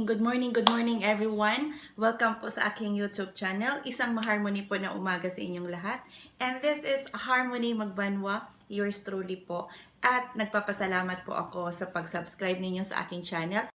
good morning everyone. Welcome po sa aking YouTube channel. Isang maharmony po na umaga sa inyong lahat. And this is Harmony Magbanwa, yours truly po. At nagpapasalamat po ako sa pag-subscribe ninyo sa aking channel.